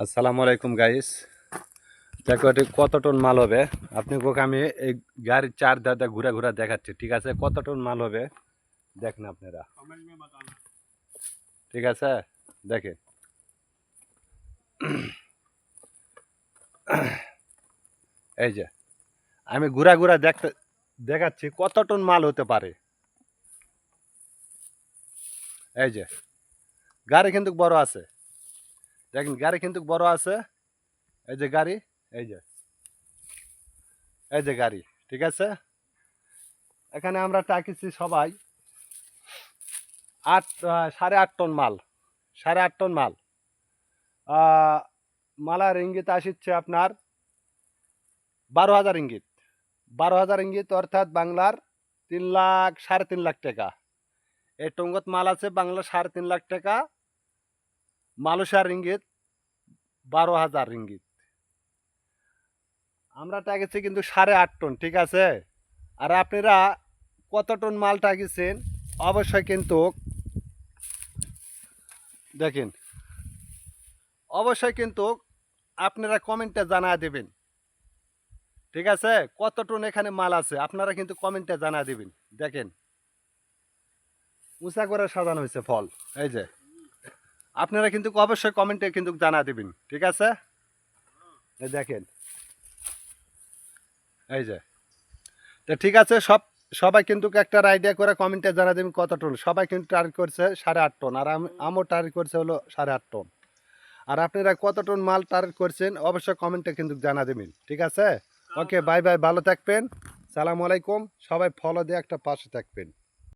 আসসালামু আলাইকুম গাইস। দেখো এটি কত টন মাল হবে। আপনি কোকে আমি এই গাড়ির চার দাদা ঘুরা ঘুরা দেখাচ্ছি, ঠিক আছে? কত টন মাল হবে দেখেন আপনারা, ঠিক আছে? দেখেন এই যে আমি ঘুরা ঘুরা দেখাচ্ছি কত টন মাল হতে পারে। এই যে গাড়ি কিন্তু বড় আছে, দেখেন গাড়ি কিন্তু বড় আছে। এই যে গাড়ি, এই যে এই যে গাড়ি, ঠিক আছে? এখানে আমরা টাকিছি সবাই 8.5 টন মাল, 8.5 টন মাল। মালার ইঙ্গিত আসছে আপনার 12,000 ইঙ্গিত, 12,000 ইঙ্গিত অর্থাৎ বাংলার 3 লাখ 3.5 লাখ টাকা। এই টঙ্গত মাল আছে বাংলা 3.5 লাখ টাকা, মালয়েশিয়ার ইঙ্গিত 12,000 ইঙ্গিত। আমরা টাকেছি কিন্তু 8.5 টন, ঠিক আছে? আর আপনারা কত টন মাল টাকিছেন অবশ্যই কিন্তু দেখেন, অবশ্যই কিন্তু আপনারা কমেন্টে জানা দেবেন, ঠিক আছে? কত টন এখানে মাল আছে আপনারা কিন্তু কমেন্টে জানা দিবেন। দেখেন উঁচা করে সাজানো হয়েছে ফল, এই যে আপনারা কিন্তু অবশ্যই কমেন্টে কিন্তু জানা দিবেন, ঠিক আছে? এই দেখেন এই যে, তো ঠিক আছে, সবাই কিন্তু একটা আইডিয়া করে কমেন্টে জানা দেবেন কত টন। সবাই কিন্তু টার্গেট করছে 8.5 টন, আর আমও টার্গেট করছে হলো 8.5 টন। আর আপনারা কত টন মাল টার্গেট করছেন অবশ্যই কমেন্টে কিন্তু জানা দেবেন, ঠিক আছে? ওকে, বাই বাই, ভালো থাকবেন, সালাম আলাইকুম। সবাই ফলো দিয়ে একটা পাশে থাকবেন।